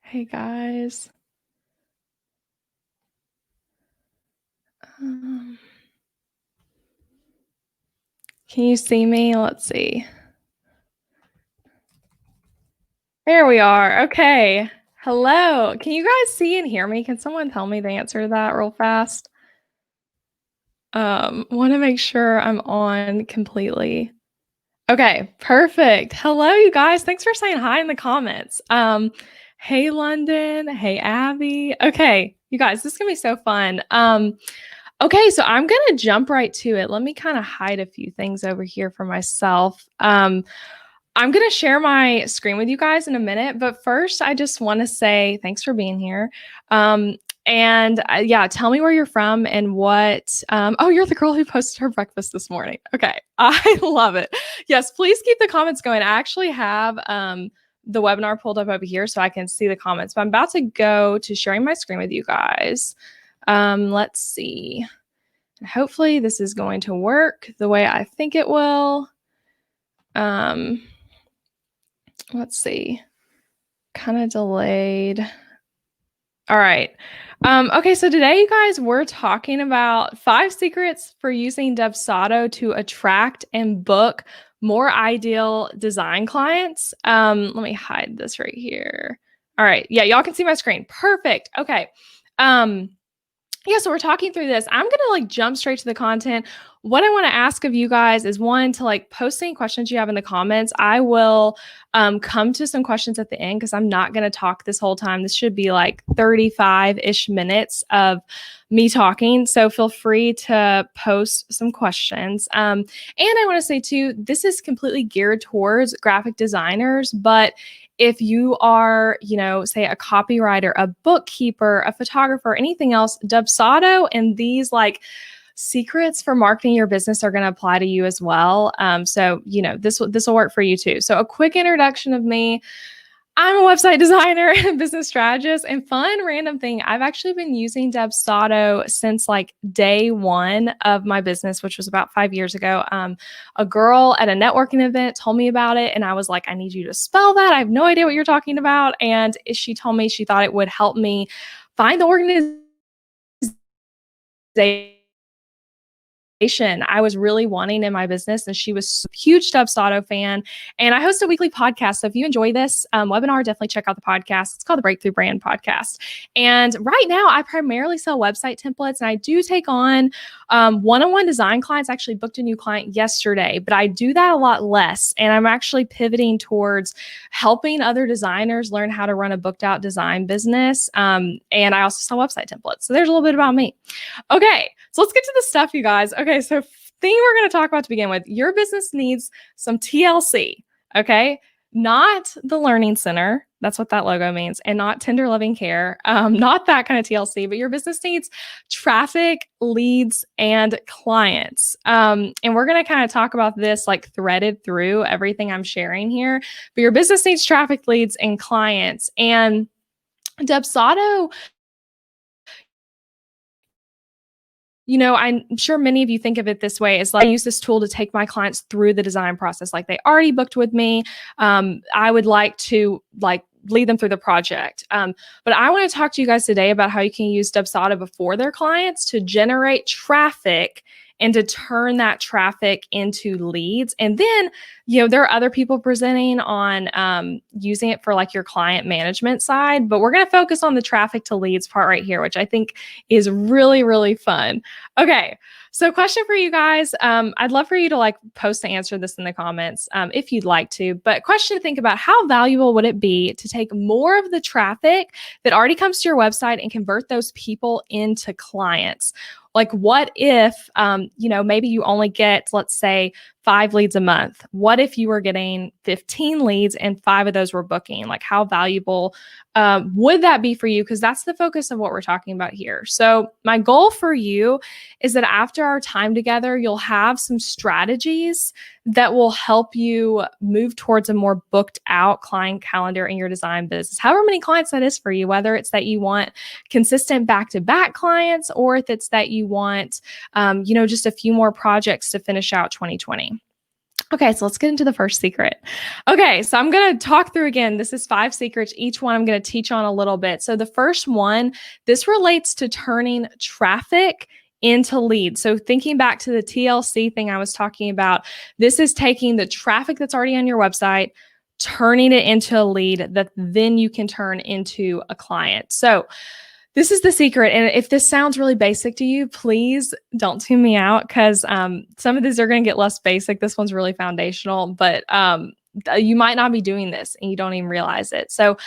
Hey guys. Um, can you see me? Let's see. There we are. Okay. Hello. Can you guys see and hear me? Can someone tell me the answer to that real fast? Want to make sure I'm on completely. Okay, perfect. Hello, you guys. Thanks for saying hi in the comments. Hey London. Hey Abby. Okay, you guys, this is gonna be so fun. Okay, so I'm gonna jump right to it. Let me kind of hide a few things over here for myself. I'm gonna share my screen with you guys in a minute, but first, I just want to say thanks for being here. And yeah, tell me where you're from and what. Oh, you're the girl who posted her breakfast this morning. Okay, I love it. Yes, please keep the comments going. I actually have the webinar pulled up over here so I can see the comments, but I'm about to go to sharing my screen with you guys. Let's see. Hopefully this is going to work the way I think it will. Let's see. Kind of delayed. All right. Okay, so today, you guys, we're talking about 5 secrets for using Dubsado to attract and book more ideal design clients. Let me hide this right here. All right. Yeah, y'all can see my screen. Perfect. Okay. Yeah, so we're talking through this. I'm going to jump straight to the content. What I want to ask of you guys is one, to post any questions you have in the comments. I will come to some questions at the end because I'm not going to talk this whole time. This should be 35-ish minutes of me talking. So feel free to post some questions. And I want to say too, this is completely geared towards graphic designers, but if you are, say a copywriter, a bookkeeper, a photographer, anything else, Dubsado and these secrets for marketing your business are going to apply to you as well. So, this will work for you too. So a quick introduction of me. I'm a website designer and business strategist. And fun random thing, I've actually been using Dubsado since day one of my business, which was about 5 years ago. A girl at a networking event told me about it, and I was like, I need you to spell that. I have no idea what you're talking about. And she told me she thought it would help me find the organization I was really wanting in my business. And she was a huge Dubsado fan. And I host a weekly podcast. So if you enjoy this webinar, definitely check out the podcast. It's called the Breakthrough Brand Podcast. And right now, I primarily sell website templates, and I do take on one-on-one design clients. I actually booked a new client yesterday, but I do that a lot less. And I'm actually pivoting towards helping other designers learn how to run a booked out design business. And I also sell website templates. So there's a little bit about me. Okay, so let's get to the stuff, you guys. Okay, so thing we're going to talk about to begin with, your business needs some TLC, okay? Not the Learning Center. That's what that logo means. And not Tender Loving Care. Not that kind of TLC, but your business needs traffic, leads, and clients. And we're going to kind of talk about this threaded through everything I'm sharing here. But your business needs traffic, leads, and clients. And Dubsado, I'm sure many of you think of it this way, is I use this tool to take my clients through the design process. They already booked with me. I would like to lead them through the project. But I want to talk to you guys today about how you can use Dubsado before their clients to generate traffic and to turn that traffic into leads. And then, there are other people presenting on using it for your client management side, but we're going to focus on the traffic to leads part right here, which I think is really, really fun. Okay. So question for you guys. I'd love for you to post to answer this in the comments if you'd like to, but question to think about: how valuable would it be to take more of the traffic that already comes to your website and convert those people into clients? What if, maybe you only get, let's say, 5 leads a month? What if you were getting 15 leads and 5 of those were booking? How valuable would that be for you? Because that's the focus of what we're talking about here. So my goal for you is that after our time together, you'll have some strategies that will help you move towards a more booked out client calendar in your design business. However many clients that is for you, whether it's that you want consistent back-to-back clients, or if it's that you want, just a few more projects to finish out 2020. Okay, so let's get into the first secret. Okay, so I'm going to talk through again. This is 5 secrets. Each one I'm going to teach on a little bit. So the first one, this relates to turning traffic into leads. So thinking back to the TLC thing I was talking about, this is taking the traffic that's already on your website, turning it into a lead that then you can turn into a client. So this is the secret. And if this sounds really basic to you, please don't tune me out because some of these are going to get less basic. This one's really foundational, but you might not be doing this and you don't even realize it. So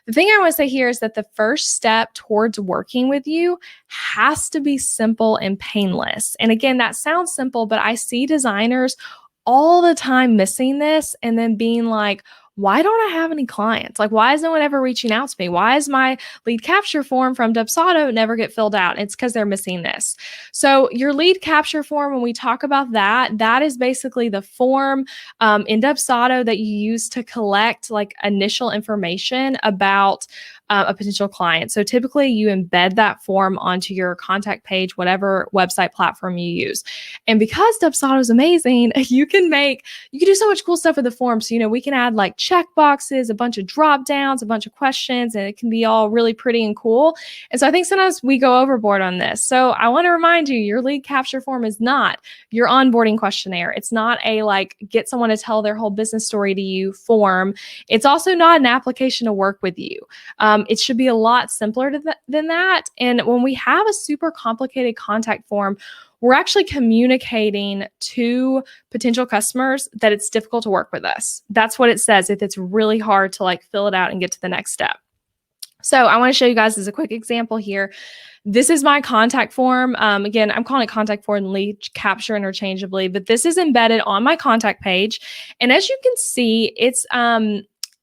the thing I want to say here is that the first step towards working with you has to be simple and painless. And again, that sounds simple, but I see designers all the time missing this and then being like, why don't I have any clients? Like, why is no one ever reaching out to me? Why is my lead capture form from Dubsado never get filled out? It's because they're missing this. So your lead capture form, when we talk about that, that is basically the form in Dubsado that you use to collect like initial information about a potential client. So typically you embed that form onto your contact page, whatever website platform you use. And because Dubsado is amazing, you can do so much cool stuff with the form. So, we can add like check boxes, a bunch of drop downs, a bunch of questions, and it can be all really pretty and cool. And so I think sometimes we go overboard on this. So I want to remind you, your lead capture form is not your onboarding questionnaire. It's not a like get someone to tell their whole business story to you form. It's also not an application to work with you. It should be a lot simpler than that. And when we have a super complicated contact form, we're actually communicating to potential customers that it's difficult to work with us. That's what it says if it's really hard to like fill it out and get to the next step. So I want to show you guys as a quick example here. This is my contact form. Again, I'm calling it contact form and lead capture interchangeably, but this is embedded on my contact page. And as you can see,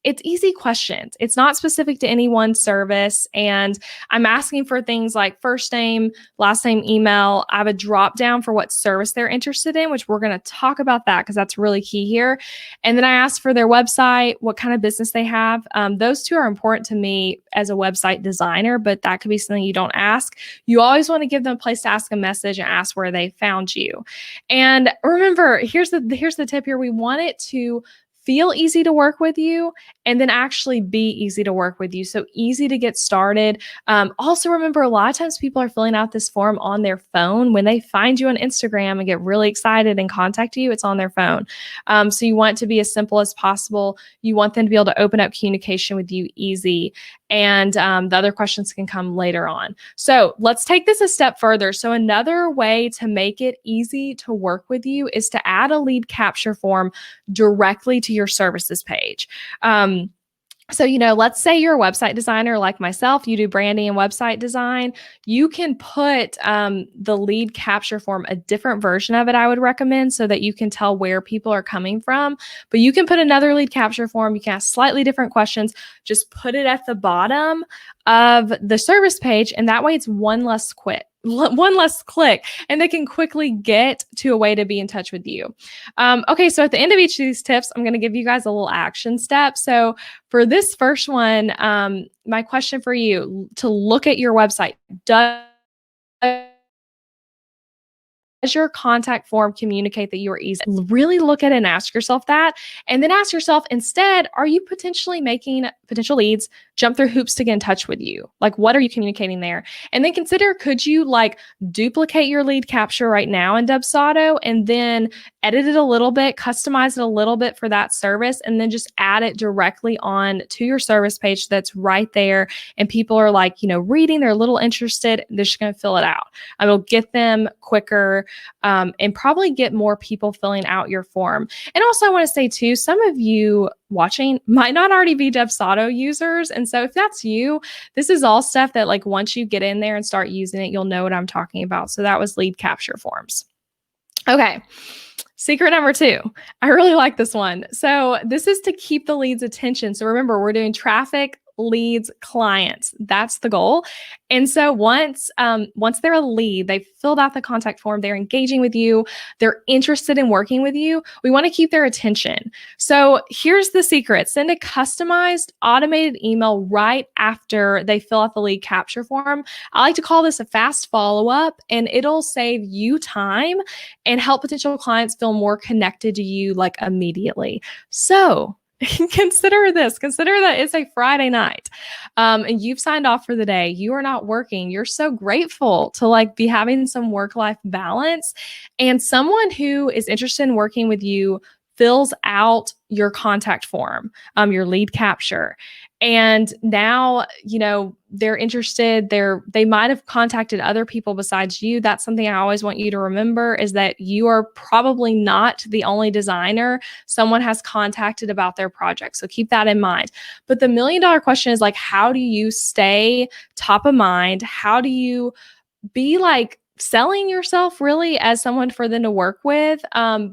it's easy questions. It's not specific to any one service. And I'm asking for things like first name, last name, email. I have a drop down for what service they're interested in, which we're going to talk about that because that's really key here. And then I ask for their website, what kind of business they have. Those two are important to me as a website designer, but that could be something you don't ask. You always want to give them a place to ask a message and ask where they found you. And remember, here's the tip here. We want it to feel easy to work with you and then actually be easy to work with you. So easy to get started. Also remember, a lot of times people are filling out this form on their phone. When they find you on Instagram and get really excited and contact you, it's on their phone. So you want it to be as simple as possible. You want them to be able to open up communication with you easy. And the other questions can come later on. So let's take this a step further. So another way to make it easy to work with you is to add a lead capture form directly to your services page. So, let's say you're a website designer like myself, you do branding and website design. You can put the lead capture form, a different version of it, I would recommend, so that you can tell where people are coming from. But you can put another lead capture form. You can ask slightly different questions. Just put it at the bottom of the service page. And that way it's one less click, and they can quickly get to a way to be in touch with you. Okay, so at the end of each of these tips, I'm going to give you guys a little action step. So for this first one, my question for you to look at your website, does your contact form communicate that you are easy? Really look at it and ask yourself that. And then ask yourself instead, are you potentially making potential leads jump through hoops to get in touch with you? Like, what are you communicating there? And then consider, could you like duplicate your lead capture right now in Dubsado and then edit it a little bit, customize it a little bit for that service, and then just add it directly on to your service page that's right there. And people are like, reading, they're a little interested. They're just going to fill it out. It'll get them quicker and probably get more people filling out your form. And also I want to say too, some of you watching might not already be Dubsado users. And so if that's you, this is all stuff that like once you get in there and start using it, you'll know what I'm talking about. So that was lead capture forms. Okay. Secret number 2. I really like this one. So this is to keep the lead's attention. So remember, we're doing traffic, leads clients. That's the goal. And so once they're a lead, they've filled out the contact form, they're engaging with you, they're interested in working with you, we want to keep their attention. So here's the secret. Send a customized automated email right after they fill out the lead capture form. I like to call this a fast follow-up, and it'll save you time and help potential clients feel more connected to you like immediately. So consider this. Consider that it's a Friday night, and you've signed off for the day. You are not working. You're so grateful to like be having some work-life balance, and someone who is interested in working with you fills out your contact form, your lead capture. And now, they're interested. They might have contacted other people besides you. That's something I always want you to remember, is that you are probably not the only designer someone has contacted about their project. So keep that in mind. But the $1 million question is like, how do you stay top of mind? How do you be like selling yourself really as someone for them to work with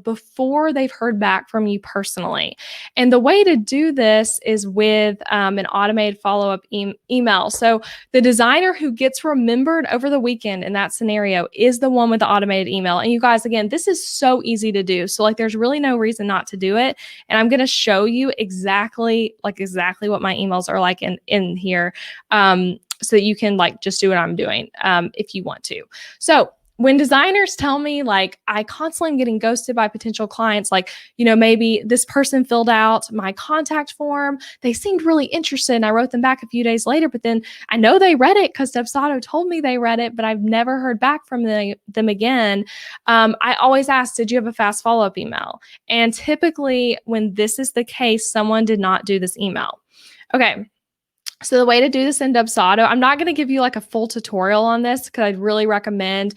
before they've heard back from you personally? And the way to do this is with an automated follow-up email. So the designer who gets remembered over the weekend in that scenario is the one with the automated email. And you guys, again, this is so easy to do. So like there's really no reason not to do it. And I'm going to show you exactly what my emails are like in here. So that you can like just do what I'm doing if you want to. So when designers tell me like I constantly am getting ghosted by potential clients, like, maybe this person filled out my contact form, they seemed really interested, and I wrote them back a few days later, but then I know they read it because Dubsado told me they read it, but I've never heard back from them again. I always ask, did you have a fast follow-up email? And typically when this is the case, someone did not do this email. Okay. So the way to do this in Dubsado, I'm not going to give you like a full tutorial on this because I'd really recommend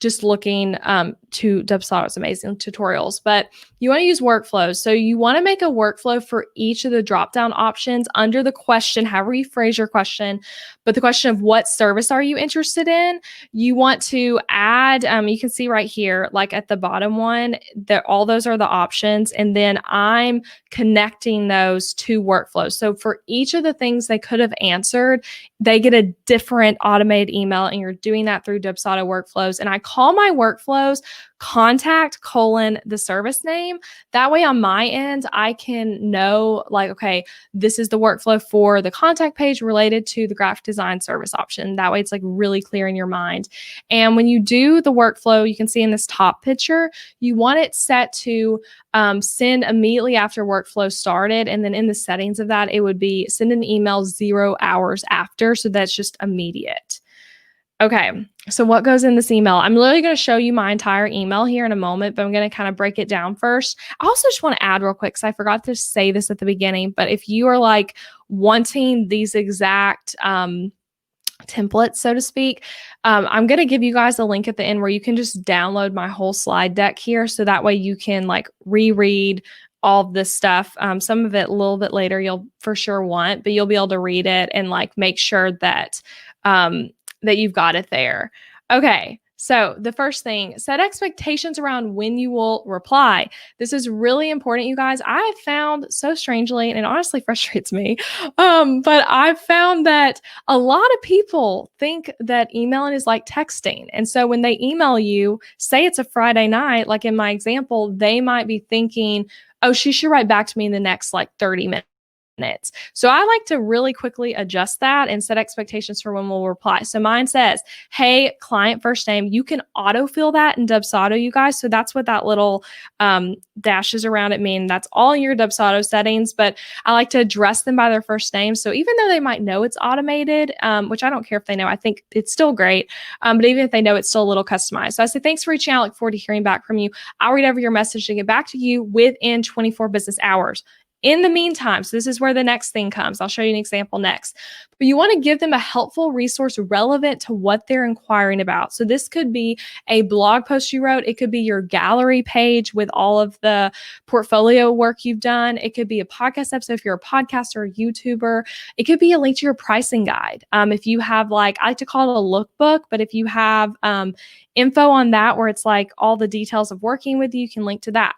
just looking to Dubsado's amazing tutorials, but you want to use workflows. So you want to make a workflow for each of the drop-down options under the question, however you phrase your question, but the question of what service are you interested in? You want to add, you can see right here, like at the bottom one, all those are the options. And then I'm connecting those to workflows. So for each of the things they could have answered, they get a different automated email, and you're doing that through Dubsado Workflows. And I call my workflows contact : the service name. That way on my end, I can know like, okay, this is the workflow for the contact page related to the graphic design service option. That way it's like really clear in your mind. And when you do the workflow, you can see in this top picture, you want it set to send immediately after workflow started. And then in the settings of that, it would be send an email 0 hours after. So that's just immediate. Okay, so what goes in this email? I'm literally going to show you my entire email here in a moment, but I'm going to kind of break it down first. I also just want to add real quick, because I forgot to say this at the beginning, but if you are like wanting these exact templates, so to speak, I'm going to give you guys a link at the end where you can just download my whole slide deck here. So that way you can like reread all of this stuff. Some of it a little bit later you'll for sure want, but you'll be able to read it and like make sure that that you've got it there. Okay. So the first thing, set expectations around when you will reply. This is really important, you guys. I have found so strangely, and it honestly frustrates me, but I've found that a lot of people think that emailing is like texting. And so when they email you, say it's a Friday night, like in my example, they might be thinking, oh, she should write back to me in the next like 30 minutes. So I like to really quickly adjust that and set expectations for when we'll reply. So mine says, hey, client first name. You can autofill that in Dubsado, you guys. So that's what that little dashes around it mean. That's all in your Dubsado settings, but I like to address them by their first name. So even though they might know it's automated, which I don't care if they know, I think it's still great. But even if they know, it's still a little customized. So I say, thanks for reaching out. I look forward to hearing back from you. I'll read over your message and get back to you within 24 business hours. In the meantime, so this is where the next thing comes. I'll show you an example next. But you want to give them a helpful resource relevant to what they're inquiring about. So this could be a blog post you wrote. It could be your gallery page with all of the portfolio work you've done. It could be a podcast episode if you're a podcaster or a YouTuber. It could be a link to your pricing guide. If you have like, I like to call it a lookbook, but if you have info on that where it's like all the details of working with you, you can link to that.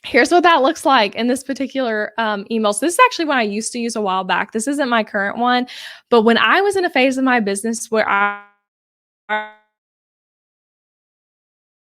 Here's what that looks like in this particular email. So this is actually one I used to use a while back. This isn't my current one, but when I was in a phase of my business where I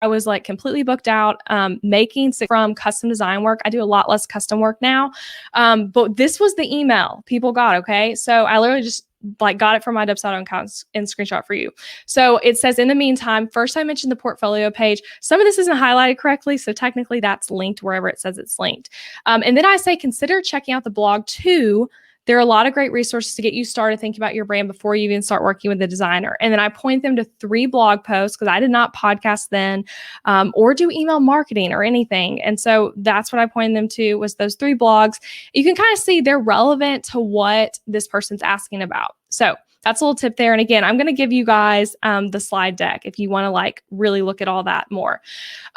was like completely booked out, making from custom design work. I do a lot less custom work now. But this was the email people got. Okay. So I literally just like got it from my Dubsado account and screenshot for you. So it says, in the meantime, first I mentioned the portfolio page. Some of this isn't highlighted correctly. So technically that's linked wherever it says it's linked. And then I say, consider checking out the blog too. There are a lot of great resources to get you started thinking about your brand before you even start working with a designer. And then I point them to 3 blog posts because I did not podcast then or do email marketing or anything. And so that's what I pointed them to was those 3 blogs. You can kind of see they're relevant to what this person's asking about. So that's a little tip there. And again, I'm going to give you guys the slide deck if you want to like really look at all that more.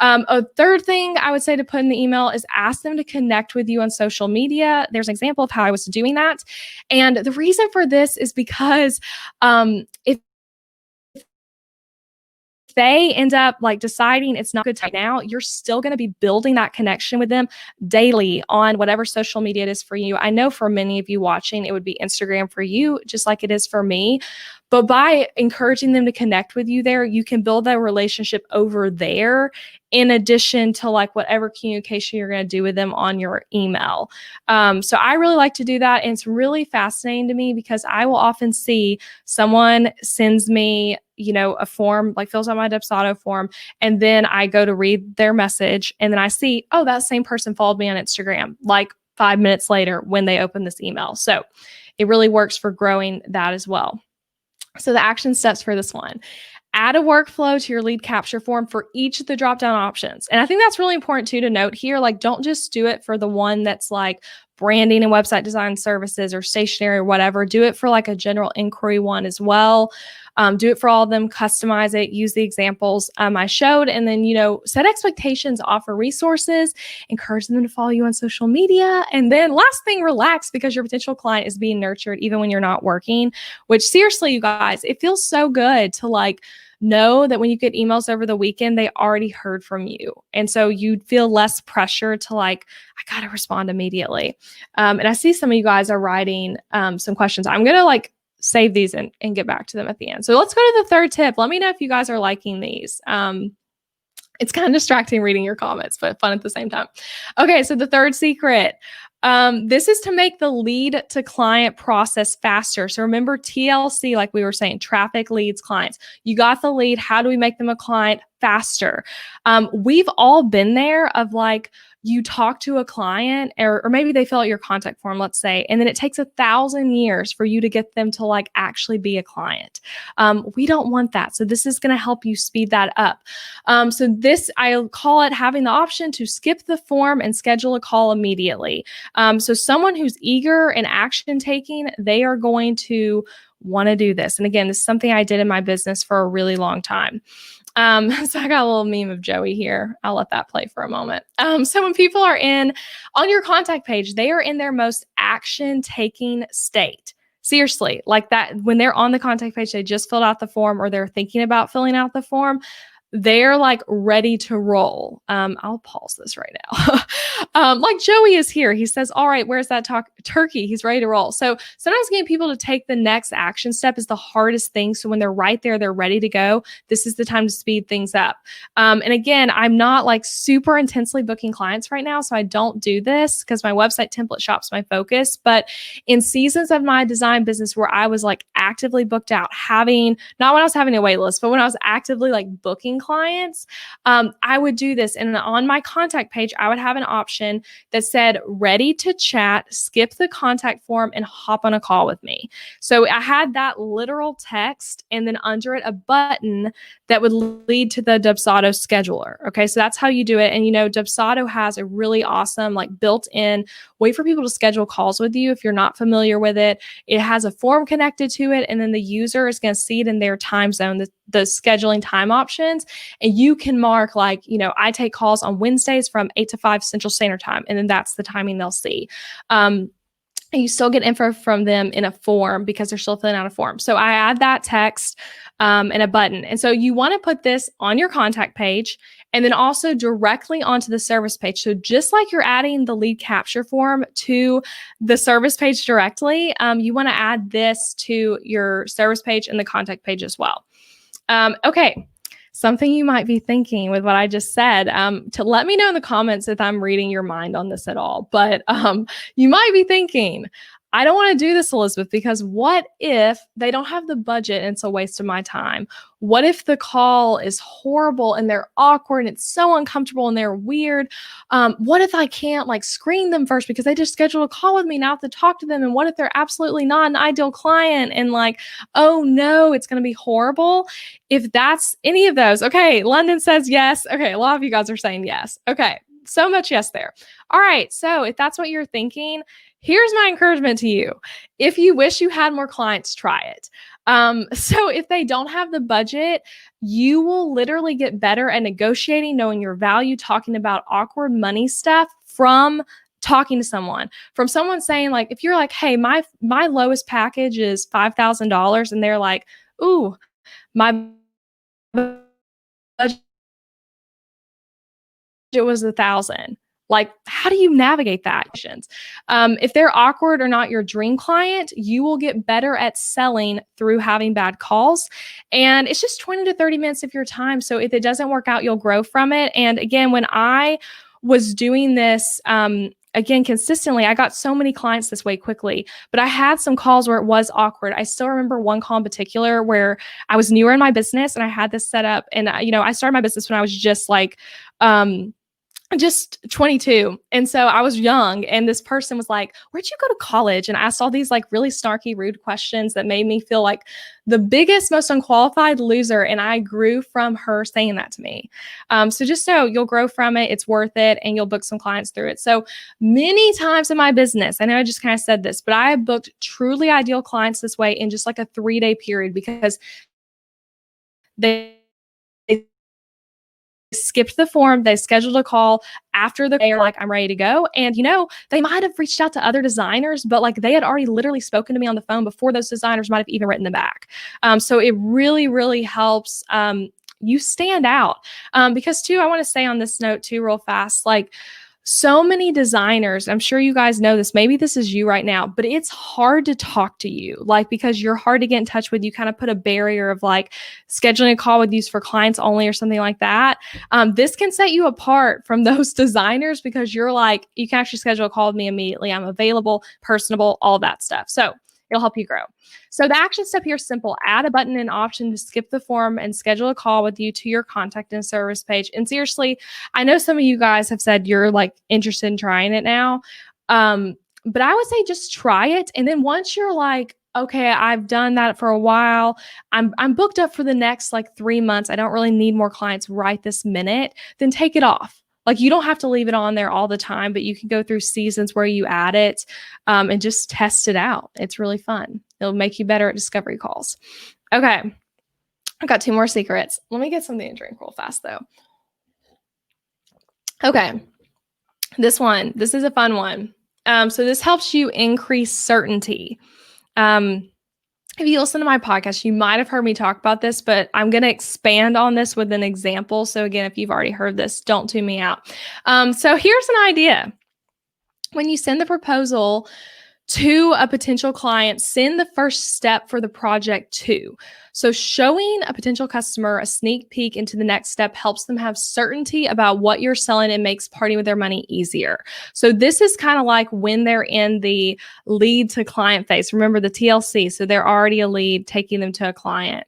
A third thing I would say to put in the email is ask them to connect with you on social media. There's an example of how I was doing that. And the reason for this is because if they end up like deciding it's not good time now, you're still going to be building that connection with them daily on whatever social media it is for you. I know for many of you watching, it would be Instagram for you, just like it is for me. But by encouraging them to connect with you there, you can build that relationship over there in addition to like whatever communication you're going to do with them on your email. So I really like to do that. And it's really fascinating to me because I will often see someone sends me, a form, like fills out my Dubsado form. And then I go to read their message and then I see, oh, that same person followed me on Instagram like 5 minutes later when they open this email. So it really works for growing that as well. So the action steps for this one. Add a workflow to your lead capture form for each of the drop-down options. And I think that's really important too to note here. Like, don't just do it for the one that's like branding and website design services or stationery or whatever. Do it for like a general inquiry one as well. Do it for all of them, customize it, use the examples I showed, and then, set expectations, offer resources, encourage them to follow you on social media. And then last thing, relax because your potential client is being nurtured even when you're not working, which seriously, you guys, it feels so good to like know that when you get emails over the weekend, they already heard from you. And so you'd feel less pressure to like, I got to respond immediately. And I see some of you guys are writing some questions. I'm going to like save these and get back to them at the end. So let's go to the third tip. Let me know if you guys are liking these. It's kind of distracting reading your comments, but fun at the same time. Okay, so the third secret. This is to make the lead to client process faster. So remember TLC, like we were saying, traffic, leads, clients. You got the lead. How do we make them a client faster? We've all been there of like, you talk to a client or maybe they fill out your contact form, let's say, and then it takes 1,000 years for you to get them to like actually be a client. We don't want that. So this is going to help you speed that up. So this, I call it having the option to skip the form and schedule a call immediately. So someone who's eager and action taking, they are going to want to do this. And again, this is something I did in my business for a really long time. So I got a little meme of Joey here. I'll let that play for a moment. So when people are on your contact page, they are in their most action taking state. Seriously, like that, when they're on the contact page, they just filled out the form or they're thinking about filling out the form. They're like ready to roll. I'll pause this right now. Like Joey is here. He says, all right, where's that turkey? He's ready to roll. So sometimes getting people to take the next action step is the hardest thing. So when they're right there, they're ready to go. This is the time to speed things up. And again, I'm not like super intensely booking clients right now. So I don't do this because my website template shop's my focus. But in seasons of my design business where I was like actively booked out, not when I was having a wait list, but when I was actively like booking clients, I would do this. And on my contact page, I would have an option that said, ready to chat, skip the contact form and hop on a call with me. So I had that literal text and then under it, a button that would lead to the Dubsado scheduler. Okay. So that's how you do it. And Dubsado has a really awesome, like built-in way for people to schedule calls with you. If you're not familiar with it, it has a form connected to it. And then the user is going to see it in their time zone, the scheduling time options. And you can mark like, I take calls on Wednesdays from 8 to 5 Central Standard Time. And then that's the timing they'll see. and you still get info from them in a form because they're still filling out a form. So I add that text and a button. And so you want to put this on your contact page and then also directly onto the service page. So just like you're adding the lead capture form to the service page directly, you want to add this to your service page and the contact page as well. Okay. Something you might be thinking with what I just said, to let me know in the comments if I'm reading your mind on this at all. But you might be thinking, I don't want to do this, Elizabeth, because what if they don't have the budget and it's a waste of my time? What if the call is horrible and they're awkward and it's so uncomfortable and they're weird? What if I can't like screen them first because they just scheduled a call with me now I have to talk to them? And what if they're absolutely not an ideal client and like, oh no, it's going to be horrible? If that's any of those, okay, London says yes. Okay, a lot of you guys are saying yes. Okay, so much yes there. All right, so if that's what you're thinking, here's my encouragement to you. If you wish you had more clients, try it. So if they don't have the budget, you will literally get better at negotiating, knowing your value, talking about awkward money stuff from talking to someone, from someone saying like, if you're like, hey, my lowest package is $5,000, and they're like, ooh, my budget was 1,000. Like, how do you navigate that? If they're awkward or not your dream client, you will get better at selling through having bad calls. And it's just 20 to 30 minutes of your time. So if it doesn't work out, you'll grow from it. And again, when I was doing this, again, consistently, I got so many clients this way quickly, but I had some calls where it was awkward. I still remember one call in particular where I was newer in my business and I had this set up, and I started my business when I was just like, just 22. And so I was young, and this person was like, where'd you go to college? And asked all these like really snarky, rude questions that made me feel like the biggest, most unqualified loser. And I grew from her saying that to me. So just so you'll grow from it, it's worth it, and you'll book some clients through it. So many times in my business, I know I just kind of said this, but I have booked truly ideal clients this way in just like a 3-day period because they skipped the form. They scheduled a call after they are like, I'm ready to go. And, they might have reached out to other designers, but like they had already literally spoken to me on the phone before those designers might have even written them back. So it really, really helps you stand out. Because too, I want to say on this note too, real fast, like, so many designers, I'm sure you guys know this, maybe this is you right now, but it's hard to talk to you, like, because you're hard to get in touch with. You kind of put a barrier of like scheduling a call with you for clients only or something like that. This can set you apart from those designers because you're like, you can actually schedule a call with me immediately. I'm available, personable, all that stuff. So it'll help you grow. So the action step here is simple. Add a button and option to skip the form and schedule a call with you to your contact and service page. And seriously, I know some of you guys have said you're like interested in trying it now. But I would say just try it. And then once you're like, okay, I've done that for a while, I'm booked up for the next like 3 months, I don't really need more clients right this minute, then take it off. Like, you don't have to leave it on there all the time, but you can go through seasons where you add it and just test it out. It's really fun. It'll make you better at discovery calls. Okay. I've got 2 more secrets. Let me get something to drink real fast though. Okay. This is a fun one. So this helps you increase certainty. If you listen to my podcast, you might have heard me talk about this, but I'm going to expand on this with an example. So again, if you've already heard this, don't tune me out. So here's an idea. When you send the proposal to a potential client, send the first step for the project too. So showing a potential customer a sneak peek into the next step helps them have certainty about what you're selling and makes parting with their money easier. So this is kind of like when they're in the lead to client phase. Remember the TLC. So they're already a lead, taking them to a client.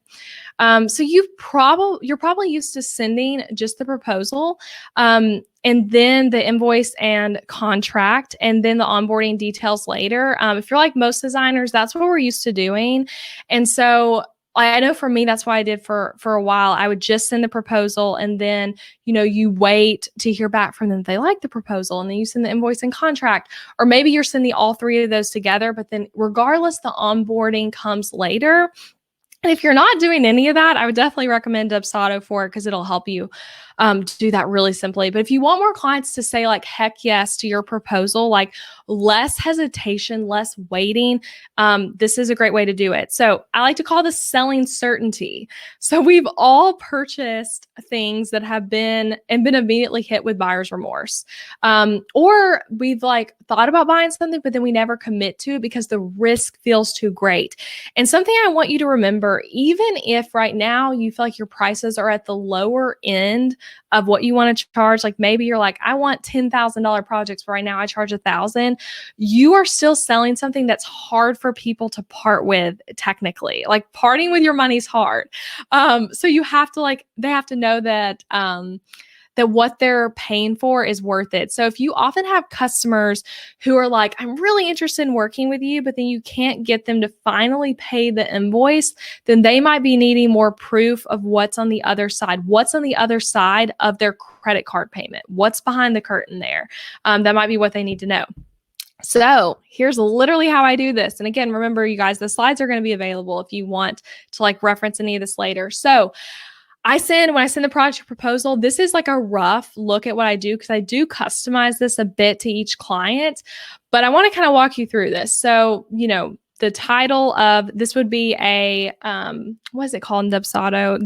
So you're probably used to sending just the proposal, and then the invoice and contract, and then the onboarding details later. If you're like most designers, that's what we're used to doing. And so I know for me, that's what I did for a while. I would just send the proposal, and then, you wait to hear back from them if they like the proposal, and then you send the invoice and contract, or maybe you're sending all 3 of those together, but then regardless, the onboarding comes later. And if you're not doing any of that, I would definitely recommend Dubsado for it because it'll help you do that really simply. But if you want more clients to say like, heck yes to your proposal, like less hesitation, less waiting, this is a great way to do it. So I like to call this selling certainty. So we've all purchased things that have been immediately hit with buyer's remorse. Or we've like thought about buying something, but then we never commit to it because the risk feels too great. And something I want you to remember, even if right now you feel like your prices are at the lower end of what you want to charge, like maybe you're like, I want $10,000 projects, but right now I charge $1,000. You are still selling something that's hard for people to part with technically. Like parting with your money is hard. So you have to like, they have to know that, that what they're paying for is worth it. So if you often have customers who are like, I'm really interested in working with you, but then you can't get them to finally pay the invoice, then they might be needing more proof of what's on the other side. What's on the other side of their credit card payment? What's behind the curtain there? That might be what they need to know. So here's literally how I do this. And again, remember you guys, the slides are going to be available if you want to like reference any of this later. So when I send the project proposal, this is like a rough look at what I do because I do customize this a bit to each client, but I want to kind of walk you through this. So, the title of this would be what is it called in Dubsado?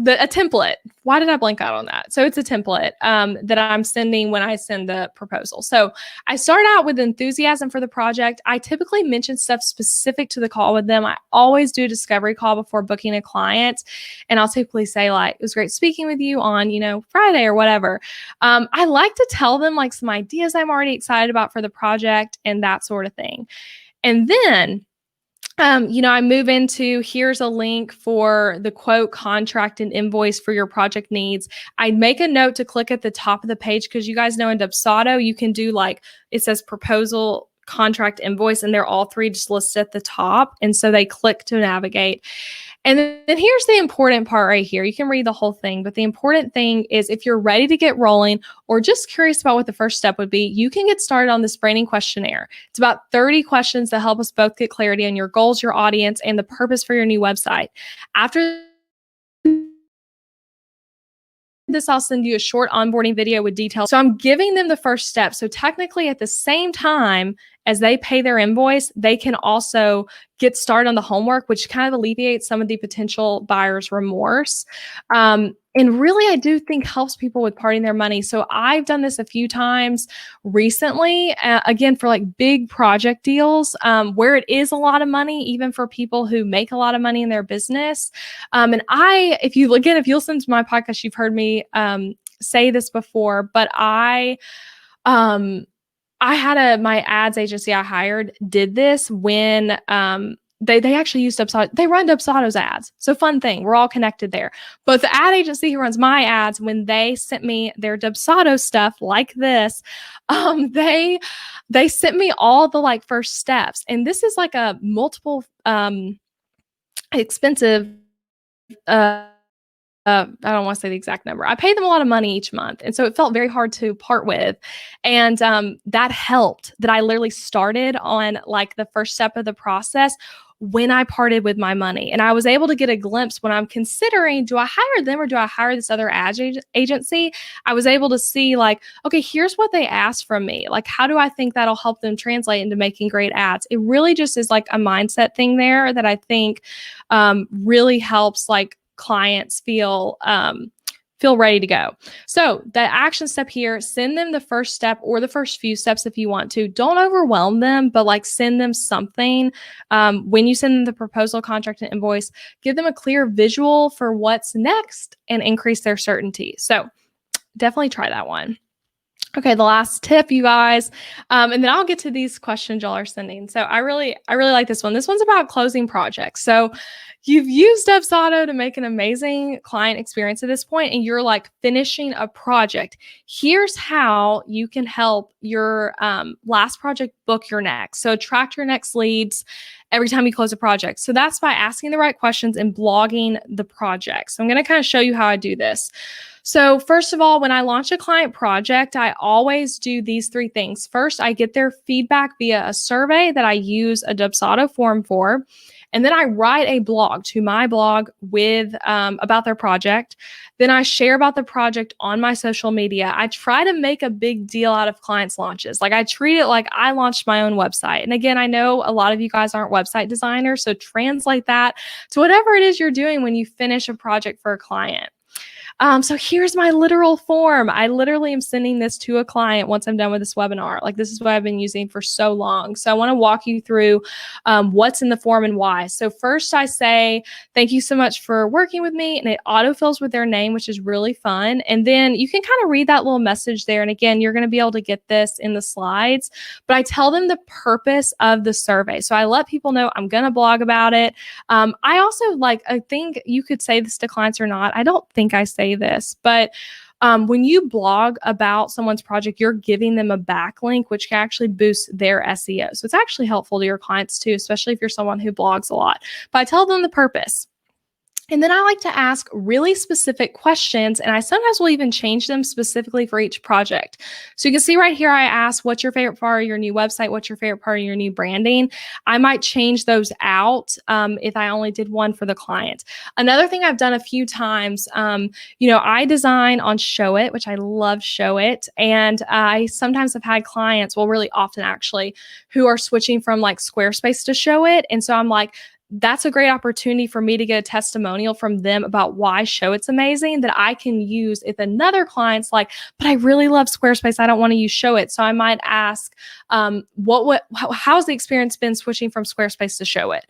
A template. Why did I blank out on that? So it's a template that I'm sending when I send the proposal. So I start out with enthusiasm for the project. I typically mention stuff specific to the call with them. I always do a discovery call before booking a client. And I'll typically say like, it was great speaking with you on, Friday or whatever. I like to tell them like some ideas I'm already excited about for the project and that sort of thing. And then I move into here's a link for the quote, contract, and invoice for your project needs. I make a note to click at the top of the page because you guys know in Dubsado, you can do like, it says proposal, contract, invoice, and they're all three just listed at the top. And so they click to navigate. And then here's the important part right here. You can read the whole thing, but the important thing is if you're ready to get rolling or just curious about what the first step would be, you can get started on this branding questionnaire. It's about 30 questions that help us both get clarity on your goals, your audience, and the purpose for your new website. After this, I'll send you a short onboarding video with details. So I'm giving them the first step. So technically at the same time as they pay their invoice, they can also get started on the homework, which kind of alleviates some of the potential buyer's remorse. And really, I do think helps people with parting their money. So I've done this a few times recently, again, for like big project deals where it is a lot of money, even for people who make a lot of money in their business. If you listen to my podcast, you've heard me say this before, but I had my ads agency I hired did this when they actually use Dubsado. They run Dubsado's ads. So fun thing. We're all connected there. But the ad agency who runs my ads, when they sent me their Dubsado stuff like this, they sent me all the like first steps. And this is like a multiple expensive I don't want to say the exact number. I paid them a lot of money each month. And so it felt very hard to part with. And that helped that I literally started on like the first step of the process when I parted with my money. And I was able to get a glimpse when I'm considering, do I hire them or do I hire this other ad agency? I was able to see like, okay, here's what they asked from me. Like, how do I think that'll help them translate into making great ads? It really just is like a mindset thing there that I think really helps like clients feel ready to go. So the action step here, send them the first step or the first few steps if you want to. Don't overwhelm them, but like send them something. When you send them the proposal, contract, and invoice, give them a clear visual for what's next and increase their certainty. So definitely try that one. Okay, the last tip, you guys, and then I'll get to these questions y'all are sending. So I really like this one. This one's about closing projects. So you've used Dubsado to make an amazing client experience at this point, and you're like finishing a project. Here's how you can help your last project book your next. So attract your next leads every time you close a project. So that's by asking the right questions and blogging the project. So I'm going to kind of show you how I do this. So first of all, when I launch a client project, I always do these three things. First, I get their feedback via a survey that I use a Dubsado form for. And then I write a blog to my blog with about their project. Then I share about the project on my social media. I try to make a big deal out of clients' launches. Like I treat it like I launched my own website. And again, I know a lot of you guys aren't website designers, so translate that to whatever it is you're doing when you finish a project for a client. So here's my literal form. I literally am sending this to a client once I'm done with this webinar. Like this is what I've been using for so long. So I want to walk you through what's in the form and why. So first I say, thank you so much for working with me. And it autofills with their name, which is really fun. And then you can kind of read that little message there. And again, you're going to be able to get this in the slides, but I tell them the purpose of the survey. So I let people know I'm going to blog about it. I also I think you could say this to clients or not. I don't think I say this, but when you blog about someone's project, you're giving them a backlink, which can actually boost their SEO. So it's actually helpful to your clients too, especially if you're someone who blogs a lot. But I tell them the purpose. And then I like to ask really specific questions, and I sometimes will even change them specifically for each project. So you can see right here, I ask, what's your favorite part of your new website? What's your favorite part of your new branding? I might change those out if I only did one for the client. Another thing I've done a few times, I design on Show It, which I love Show It. And I sometimes have had clients, well, really often actually, who are switching from like Squarespace to Show It. And so I'm like, that's a great opportunity for me to get a testimonial from them about why Show It's amazing that I can use if another client's like, but I really love Squarespace. I don't want to use Show It. So I might ask, how's the experience been switching from Squarespace to Show It?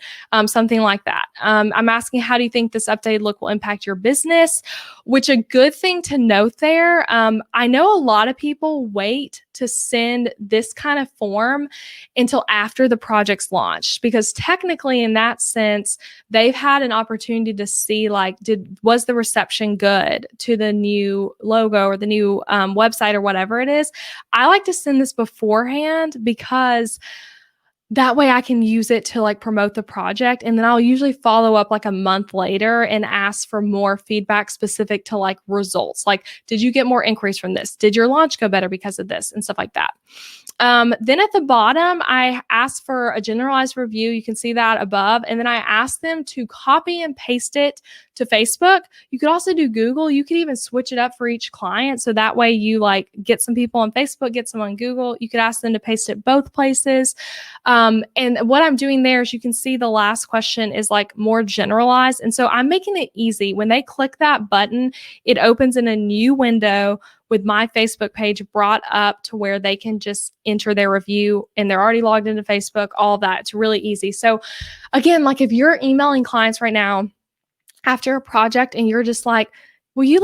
Something like that. I'm asking, how do you think this updated look will impact your business? Which a good thing to note there. I know a lot of people wait to send this kind of form until after the project's launched, because technically in that sense, they've had an opportunity to see was the reception good to the new logo or the new website or whatever it is. I like to send this beforehand because that way I can use it to promote the project. And then I'll usually follow up a month later and ask for more feedback specific to results. Like, did you get more inquiries from this? Did your launch go better because of this? And stuff like that. Then at the bottom, I ask for a generalized review. You can see that above. And then I ask them to copy and paste it to Facebook. You could also do Google. You could even switch it up for each client. So that way you get some people on Facebook, get some on Google. You could ask them to paste it both places. And what I'm doing there is you can see the last question is more generalized. And so I'm making it easy. When they click that button, it opens in a new window with my Facebook page brought up to where they can just enter their review and they're already logged into Facebook, all that. It's really easy. So again, if you're emailing clients right now after a project and you're just like, will you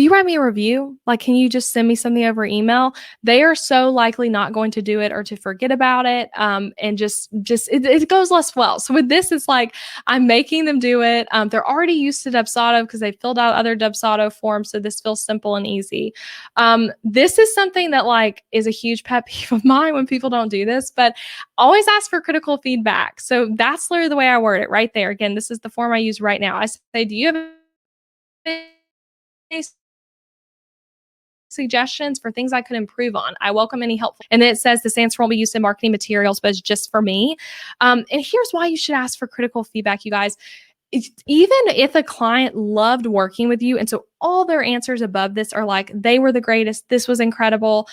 write me a review? Can you just send me something over email? They are so likely not going to do it or to forget about it. And it goes less well. So with this, it's I'm making them do it. They're already used to Dubsado because they filled out other Dubsado forms. So this feels simple and easy. This is something that is a huge pet peeve of mine when people don't do this, but always ask for critical feedback. So that's literally the way I word it right there. Again, this is the form I use right now. I say, do you have any suggestions for things I could improve on? I welcome any helpful. And then it says this answer won't be used in marketing materials, but it's just for me. And here's why you should ask for critical feedback, you guys. Even if a client loved working with you, and so all their answers above this are they were the greatest, this was incredible,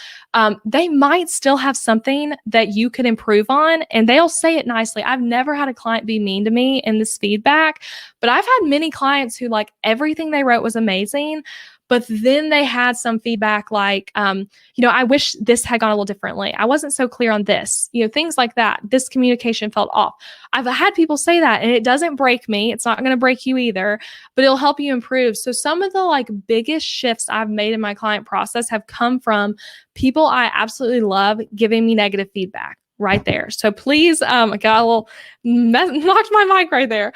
they might still have something that you could improve on, and they'll say it nicely. I've never had a client be mean to me in this feedback, but I've had many clients who everything they wrote was amazing, but then they had some feedback I wish this had gone a little differently. I wasn't so clear on this, things like that. This communication felt off. I've had people say that, and it doesn't break me. It's not going to break you either, but it'll help you improve. So some of the biggest shifts I've made in my client process have come from people I absolutely love giving me negative feedback right there. So please, I got a little knocked my mic right there.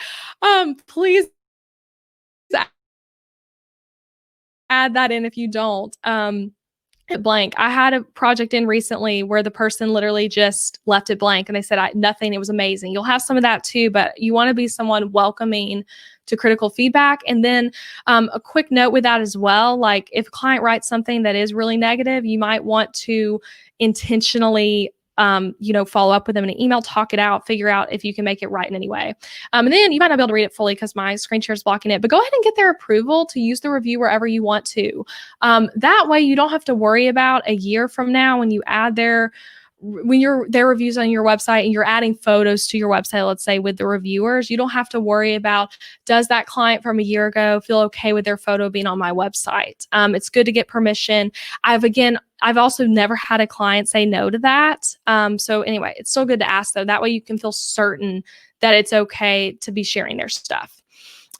Please add that in if you don't. Blank. I had a project in recently where the person literally just left it blank and they said nothing. It was amazing. You'll have some of that too, but you want to be someone welcoming to critical feedback. And then a quick note with that as well, if a client writes something that is really negative, you might want to intentionally follow up with them in an email, talk it out, figure out if you can make it right in any way. And then you might not be able to read it fully because my screen share is blocking it, but go ahead and get their approval to use the review wherever you want to. That way you don't have to worry about a year from now when you add their reviews on your website and you're adding photos to your website, let's say with the reviewers, you don't have to worry about, does that client from a year ago feel okay with their photo being on my website? It's good to get permission. I've also never had a client say no to that. So anyway, it's still good to ask though. That way you can feel certain that it's okay to be sharing their stuff.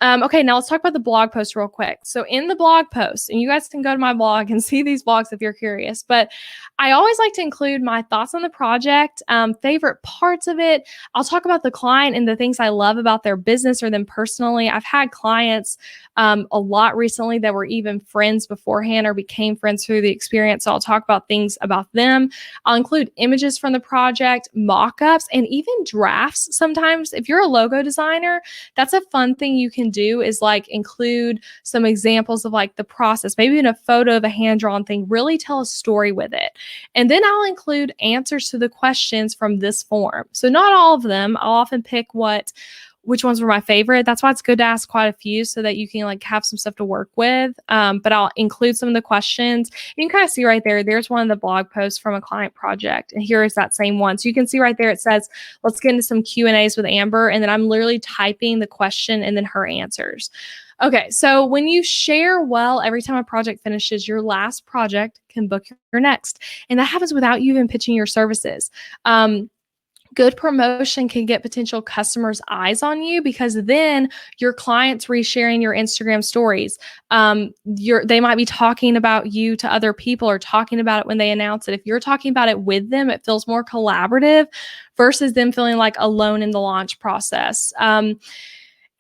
Okay, now let's talk about the blog post real quick. So in the blog post, and you guys can go to my blog and see these blogs if you're curious, but I always like to include my thoughts on the project, favorite parts of it. I'll talk about the client and the things I love about their business or them personally. I've had clients a lot recently that were even friends beforehand or became friends through the experience. So I'll talk about things about them. I'll include images from the project, mock-ups, and even drafts. Sometimes if you're a logo designer, that's a fun thing you can do is like include some examples of like the process, maybe in a photo of a hand-drawn thing, really tell a story with it. And then I'll include answers to the questions from this form. So not all of them. I'll often pick which ones were my favorite. That's why it's good to ask quite a few so that you can like have some stuff to work with. But I'll include some of the questions. You can kind of see right there, there's one of the blog posts from a client project. And here is that same one. So you can see right there, it says, let's get into some Q&As with Amber. And then I'm literally typing the question and then her answers. Okay, so when you share well, every time a project finishes, your last project can book your next. And that happens without you even pitching your services. Good promotion can get potential customers' eyes on you because then your clients resharing your Instagram stories. They might be talking about you to other people or talking about it when they announce it. If you're talking about it with them, it feels more collaborative versus them feeling like alone in the launch process.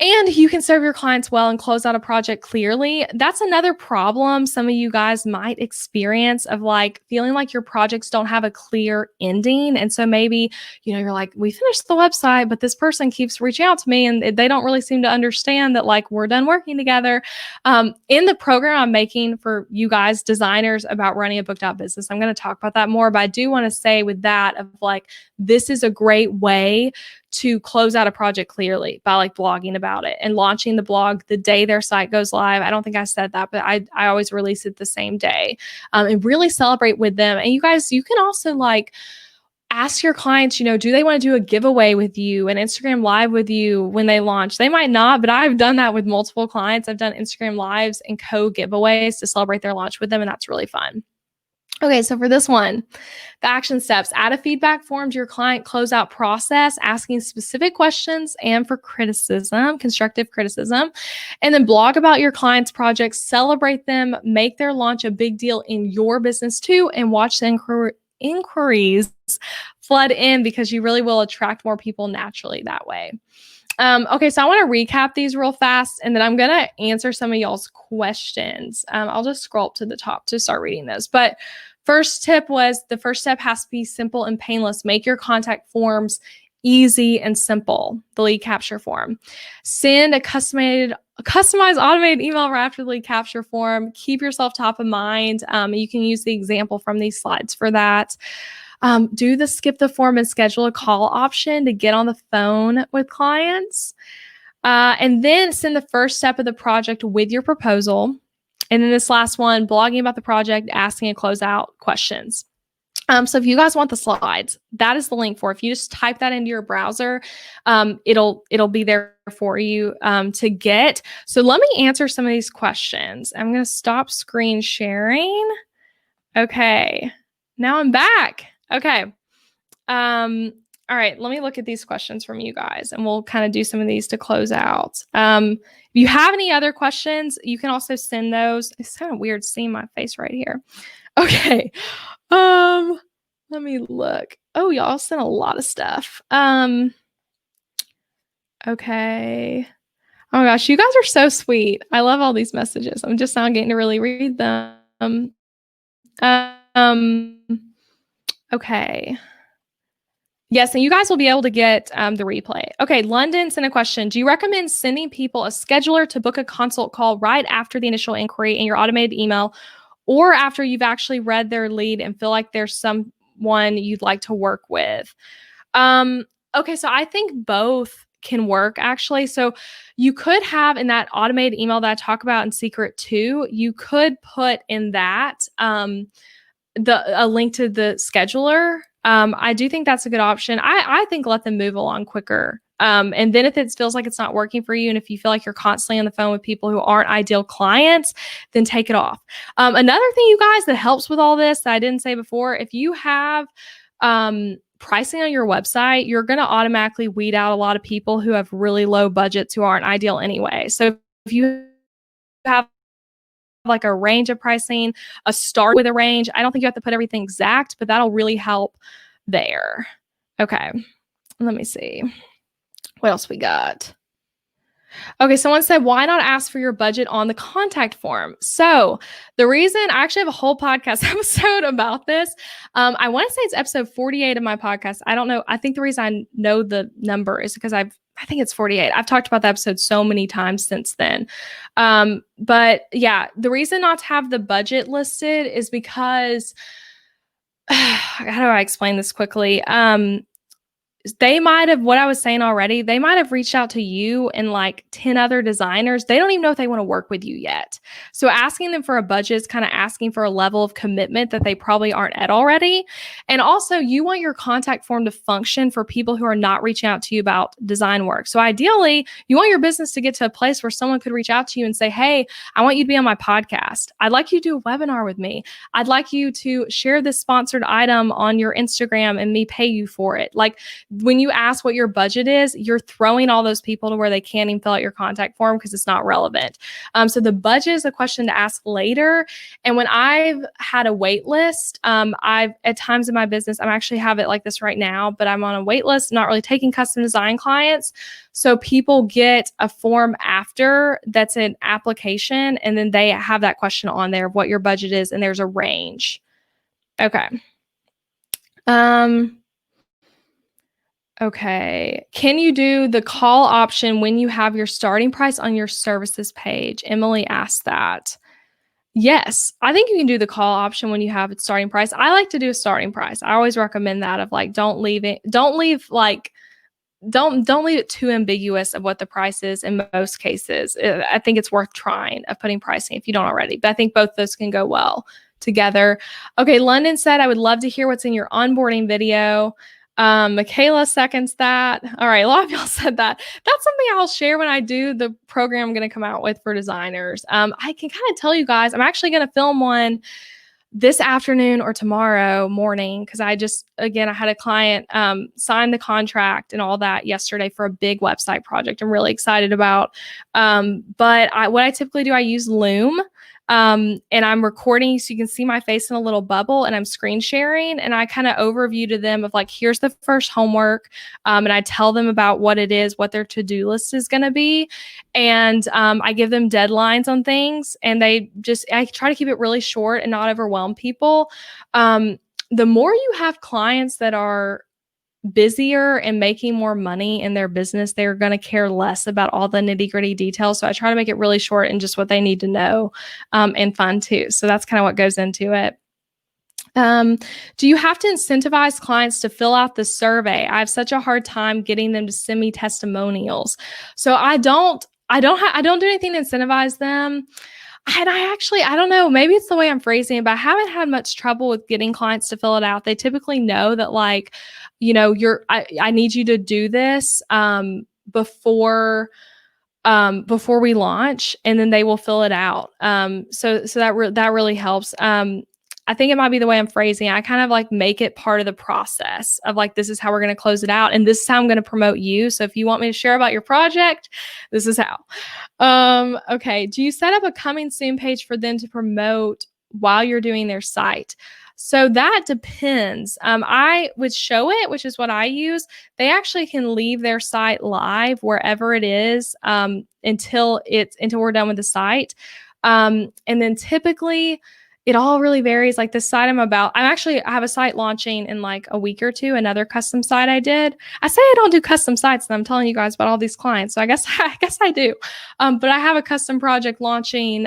And you can serve your clients well and close out a project clearly. That's another problem some of you guys might experience of like feeling like your projects don't have a clear ending. And so maybe, you're like, we finished the website, but this person keeps reaching out to me and they don't really seem to understand that like we're done working together. In the program I'm making for you guys designers about running a booked out business, I'm going to talk about that more, but I do want to say with that of like, this is a great way to close out a project clearly by like blogging about it and launching the blog the day their site goes live. I don't think I said that, but I always release it the same day and really celebrate with them. And you guys, you can also like ask your clients, do they want to do a giveaway with you, an Instagram live with you when they launch? They might not, but I've done that with multiple clients. I've done Instagram lives and co-giveaways to celebrate their launch with them. And that's really fun. Okay, so for this one, the action steps, add a feedback form to your client closeout process, asking specific questions and for criticism, constructive criticism, and then blog about your client's projects, celebrate them, make their launch a big deal in your business too, and watch the inquiries flood in because you really will attract more people naturally that way. Okay, so I want to recap these real fast, and then I'm going to answer some of y'all's questions. I'll just scroll up to the top to start reading those. But first tip was the first step has to be simple and painless. Make your contact forms easy and simple, the lead capture form. Send a customized automated email right after the lead capture form. Keep yourself top of mind. You can use the example from these slides for that. Do the skip the form and schedule a call option to get on the phone with clients. And then send the first step of the project with your proposal. And then this last one, blogging about the project, asking and closeout questions. So if you guys want the slides, that is the link for. If you just type that into your browser, it'll be there for you to get. So let me answer some of these questions. I'm going to stop screen sharing. Okay, now I'm back. Okay. All right, let me look at these questions from you guys and we'll kind of do some of these to close out. If you have any other questions, you can also send those. It's kind of weird seeing my face right here. Okay. Let me look. Oh, y'all sent a lot of stuff. Okay. Oh my gosh, you guys are so sweet. I love all these messages. I'm just now getting to really read them. Okay. Yes, and you guys will be able to get the replay. Okay, London sent a question. Do you recommend sending people a scheduler to book a consult call right after the initial inquiry in your automated email or after you've actually read their lead and feel like there's some one you'd like to work with? Okay, so I think both can work actually. So you could have in that automated email that I talk about in Secret 2, you could put in that a link to the scheduler. I do think that's a good option. I think let them move along quicker. And then if it feels like it's not working for you, and if you feel like you're constantly on the phone with people who aren't ideal clients, then take it off. Another thing, you guys, that helps with all this that I didn't say before, if you have pricing on your website, you're going to automatically weed out a lot of people who have really low budgets who aren't ideal anyway. So if you have like a range of pricing, a start with a range, I don't think you have to put everything exact, but that'll really help there. Okay, let me see. What else we got? Okay, someone said, why not ask for your budget on the contact form? So the reason, I actually have a whole podcast episode about this. I want to say it's episode 48 of my podcast. I don't know. I think the reason I know the number is because I think it's 48. I've talked about the episode so many times since then. But yeah, the reason not to have the budget listed is because, how do I explain this quickly? They might have, what I was saying already, they might have reached out to you and like 10 other designers. They don't even know if they want to work with you yet. So asking them for a budget is kind of asking for a level of commitment that they probably aren't at already. And also, you want your contact form to function for people who are not reaching out to you about design work. So ideally, you want your business to get to a place where someone could reach out to you and say, hey, I want you to be on my podcast. I'd like you to do a webinar with me. I'd like you to share this sponsored item on your Instagram and me pay you for it. Like, when you ask what your budget is, you're throwing all those people to where they can't even fill out your contact form because it's not relevant. So the budget is a question to ask later. And when I've had a wait list, I've at times in my business, I actually have it like this right now, but I'm on a wait list, not really taking custom design clients. So people get a form after that's an application, and then they have that question on there of what your budget is, and there's a range. Okay. Okay. Can you do the call option when you have your starting price on your services page? Emily asked that. Yes, I think you can do the call option when you have a starting price. I like to do a starting price. I always recommend that of like, don't leave it too ambiguous of what the price is in most cases. I think it's worth trying of putting pricing if you don't already, but I think both those can go well together. Okay. London said, I would love to hear what's in your onboarding video. Michaela seconds that. All right. A lot of y'all said that. That's something I'll share when I do the program I'm going to come out with for designers. I can kind of tell you guys, I'm actually going to film one this afternoon or tomorrow morning, because I had a client sign the contract and all that yesterday for a big website project I'm really excited about. But what I typically do, I use Loom. And I'm recording so you can see my face in a little bubble, and I'm screen sharing, and I kind of overview to them of like, here's the first homework. And I tell them about what it is, what their to-do list is going to be. And I give them deadlines on things, and I try to keep it really short and not overwhelm people. The more you have clients that are busier and making more money in their business, they're going to care less about all the nitty-gritty details. So I try to make it really short and just what they need to know, and fun too. So that's kind of what goes into it. Do you have to incentivize clients to fill out the survey? I have such a hard time getting them to send me testimonials. So I don't do anything to incentivize them. And I don't know, maybe it's the way I'm phrasing it, but I haven't had much trouble with getting clients to fill it out. They typically know that, like, you know, I need you to do this before we launch, and then they will fill it out. So that really helps. I think it might be the way I'm phrasing it. I kind of like make it part of the process of like, this is how we're going to close it out, and this is how I'm going to promote you. So if you want me to share about your project, this is how. Okay. Do you set up a coming soon page for them to promote while you're doing their site? So that depends. I would show it, which is what I use. They actually can leave their site live wherever it is until we're done with the site. And then typically it all really varies. Like the site I have a site launching in like a week or two, another custom site I did. I say I don't do custom sites, and I'm telling you guys about all these clients. So I guess I do. But I have a custom project launching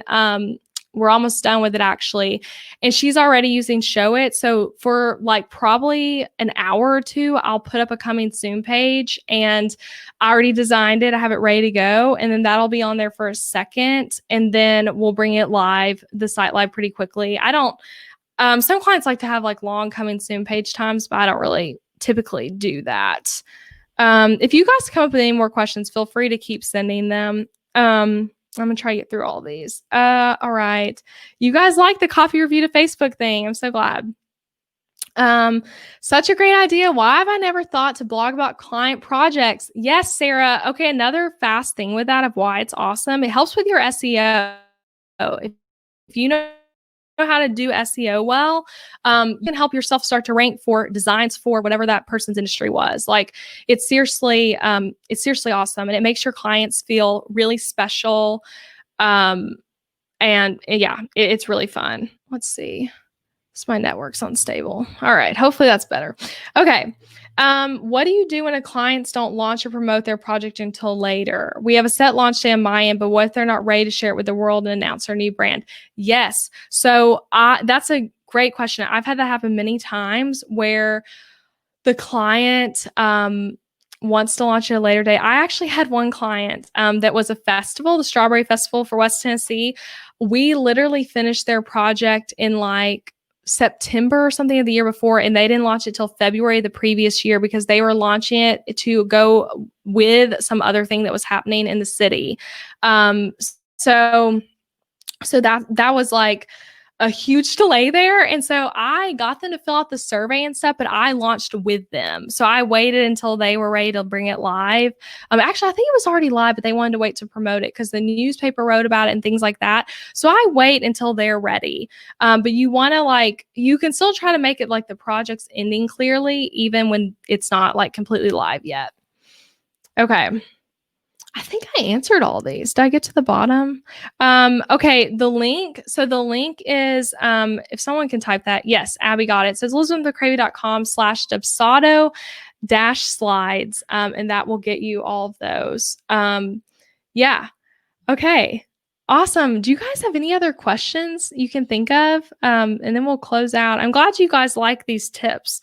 we're almost done with it actually. And she's already using Show It. So for like probably an hour or two, I'll put up a coming soon page, and I already designed it. I have it ready to go. And then that'll be on there for a second. And then we'll bring it live, the site live pretty quickly. I don't, some clients like to have like long coming soon page times, but I don't really typically do that. If you guys come up with any more questions, feel free to keep sending them. I'm gonna try to get through all these. All right. You guys like the copy review to Facebook thing. I'm so glad. Such a great idea. Why have I never thought to blog about client projects? Yes, Sarah. Okay, another fast thing with that of why it's awesome. It helps with your SEO. If you know how to do SEO well, you can help yourself start to rank for designs for whatever that person's industry was. Like it's seriously awesome, and it makes your clients feel really special. And yeah, it's really fun. Let's see. My network's unstable. All right. Hopefully that's better. Okay. What do you do when a clients don't launch or promote their project until later? We have a set launch day on my end, but what if they're not ready to share it with the world and announce their new brand? Yes. So that's a great question. I've had that happen many times where the client wants to launch at a later date. I actually had one client that was a festival, the Strawberry Festival for West Tennessee. We literally finished their project in like September or something of the year before, and they didn't launch it till February the previous year because they were launching it to go with some other thing that was happening in the city. So that was like a huge delay there. And so I got them to fill out the survey and stuff, but I launched with them. So I waited until they were ready to bring it live. Actually, I think it was already live, but they wanted to wait to promote it because the newspaper wrote about it and things like that. So I wait until they're ready. But you want to you can still try to make it like the project's ending clearly, even when it's not like completely live yet. Okay. I think I answered all these. Did I get to the bottom? Okay, the link. So the link is, if someone can type that. Yes, Abby got it. It says elizabethmccravey.com/Dubsado-slides. And that will get you all of those. Yeah. Okay. Awesome. Do you guys have any other questions you can think of? And then we'll close out. I'm glad you guys like these tips.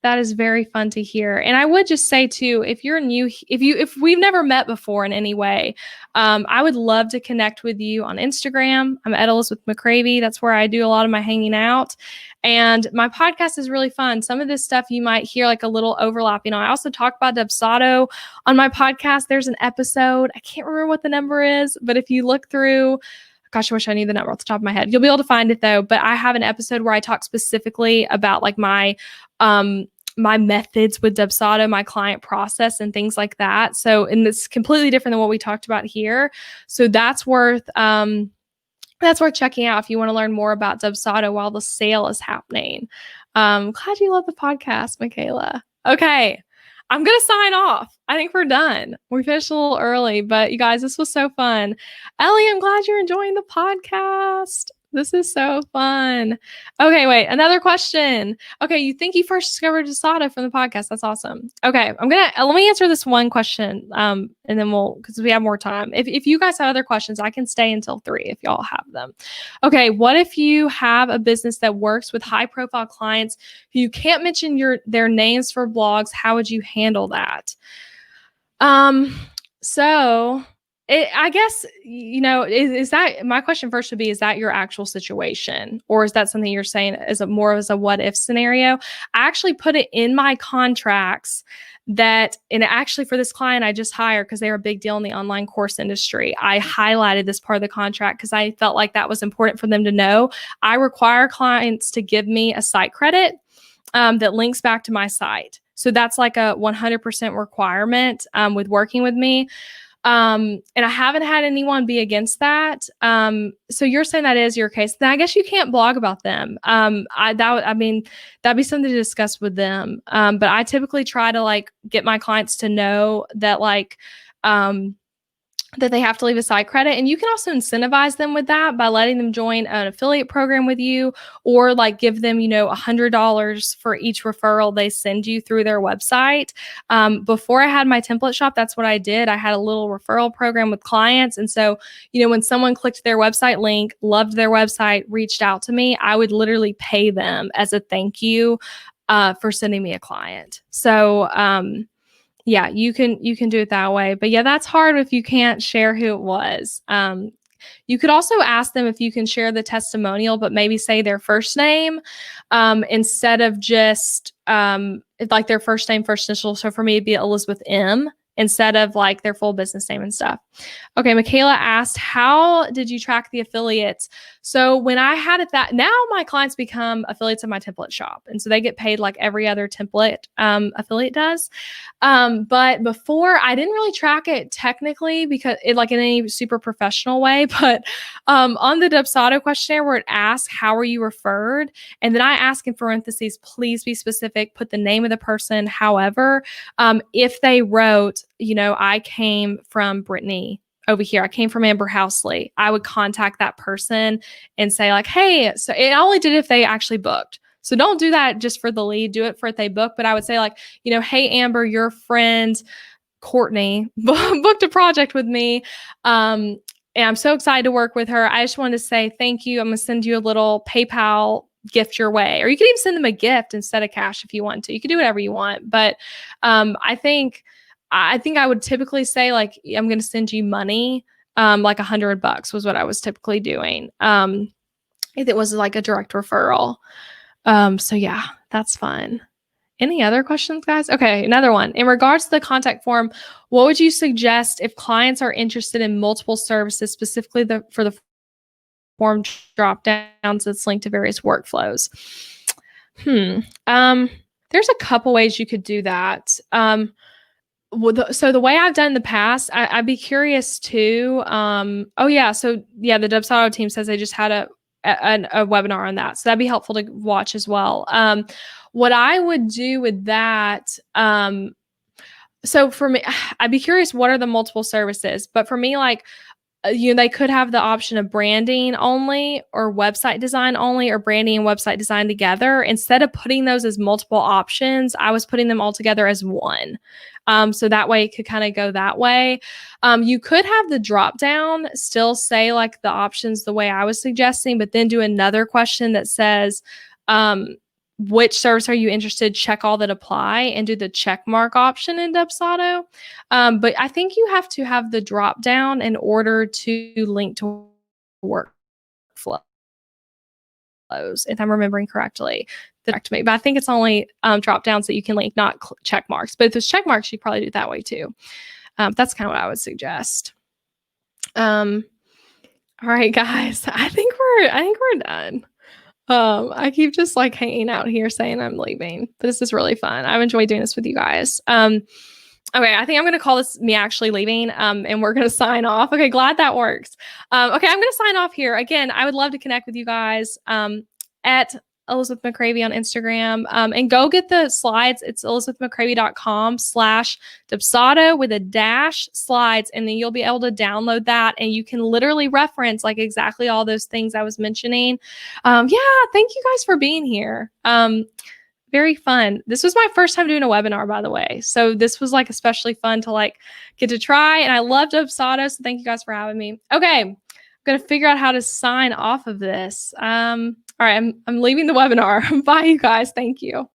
That is very fun to hear. And I would just say too, if you're new, if we've never met before in any way, I would love to connect with you on Instagram. I'm at Elizabeth McCravey. That's where I do a lot of my hanging out. And my podcast is really fun. Some of this stuff you might hear like a little overlap. I also talk about Dubsado on my podcast. There's an episode. I can't remember what the number is, but if you look through, gosh, I wish I knew the number off the top of my head. You'll be able to find it though. But I have an episode where I talk specifically about like my methods with Dubsado, my client process and things like that. So, and it's completely different than what we talked about here. So that's worth checking out if you want to learn more about Dubsado while the sale is happening. Glad you love the podcast, Michaela. Okay. I'm going to sign off. I think we're done. We finished a little early, but you guys, this was so fun. Ellie, I'm glad you're enjoying the podcast. This is so fun. Okay, wait, another question. Okay, you think you first discovered Dubsado from the podcast. That's awesome. Okay, let me answer this one question, and then because we have more time. If you guys have other questions, I can stay until 3 if y'all have them. Okay, what if you have a business that works with high profile clients who you can't mention their names for blogs? How would you handle that? So I guess, is that my question first would be, is that your actual situation? Or is that something you're saying as more as a what if scenario? I actually put it in my contracts and actually for this client I just hired because they're a big deal in the online course industry. I highlighted this part of the contract because I felt like that was important for them to know. I require clients to give me a site credit that links back to my site. So that's like a 100% requirement with working with me. And I haven't had anyone be against that. So you're saying that is your case. Then I guess you can't blog about them. That'd be something to discuss with them. But I typically try to like get my clients to know that that they have to leave a site credit. And you can also incentivize them with that by letting them join an affiliate program with you, or like give them, $100 for each referral they send you through their website. Before I had my template shop, that's what I did. I had a little referral program with clients. And so, when someone clicked their website link, loved their website, reached out to me, I would literally pay them as a thank you for sending me a client. So, yeah, you can do it that way. But yeah, that's hard if you can't share who it was. You could also ask them if you can share the testimonial, but maybe say their first name instead of just like their first name, first initial. So for me, it'd be Elizabeth M instead of like their full business name and stuff. Okay, Michaela asked, how did you track the affiliates? So when I had it that, now my clients become affiliates of my template shop. And so they get paid like every other template affiliate does. But before, I didn't really track it technically because it like in any super professional way, but on the Dubsado questionnaire where it asks, how are you referred? And then I ask in parentheses, please be specific, put the name of the person. However, if they wrote, I came from Brittany over here, I came from Amber Housley, I would contact that person and say like, hey, so it only did if they actually booked. So don't do that just for the lead, do it for if they book. But I would say like, hey, Amber, your friend Courtney booked a project with me. And I'm so excited to work with her. I just wanted to say thank you. I'm going to send you a little PayPal gift your way, or you can even send them a gift instead of cash if you want to. You can do whatever you want. But I think I would typically say like, I'm going to send you money. Like $100 was what I was typically doing. If it was like a direct referral. So yeah, that's fun. Any other questions, guys? Okay, another one. In regards to the contact form, what would you suggest if clients are interested in multiple services, specifically for the form drop downs that's linked to various workflows? There's a couple ways you could do that. So the way I've done in the past, I'd be curious too. Oh yeah, so yeah, the Dubsado team says they just had a webinar on that, so that'd be helpful to watch as well. What I would do with that, so for me, I'd be curious what are the multiple services, but for me, like they could have the option of branding only or website design only, or branding and website design together. Instead of putting those as multiple options, I was putting them all together as one. So that way it could kind of go that way. You could have the drop down still say like the options the way I was suggesting, but then do another question that says, which service are you interested? Check all that apply and do the check mark option in Dubsado. But I think you have to have the drop down in order to link to workflows, if I'm remembering correctly. Correct me, but I think it's only drop downs that you can link, not check marks. But if there's check marks, you probably do it that way too. That's kind of what I would suggest. All right, guys, I think we're done. I keep just like hanging out here saying I'm leaving, but this is really fun. I've enjoyed doing this with you guys. Okay, I think I'm going to call this me actually leaving, and we're going to sign off. Okay, glad that works. Okay, I'm going to sign off here. Again, I would love to connect with you guys at Elizabeth McCravey on Instagram, and go get the slides. It's elizabethmccravey.com/Dubsado with a dash slides, and then you'll be able to download that, and you can literally reference like exactly all those things I was mentioning. Yeah, thank you guys for being here. Very fun. This was my first time doing a webinar, by the way. So this was like especially fun to like get to try. And I loved Dubsado. So thank you guys for having me. Okay. I'm going to figure out how to sign off of this. All right. I'm leaving the webinar. Bye, you guys. Thank you.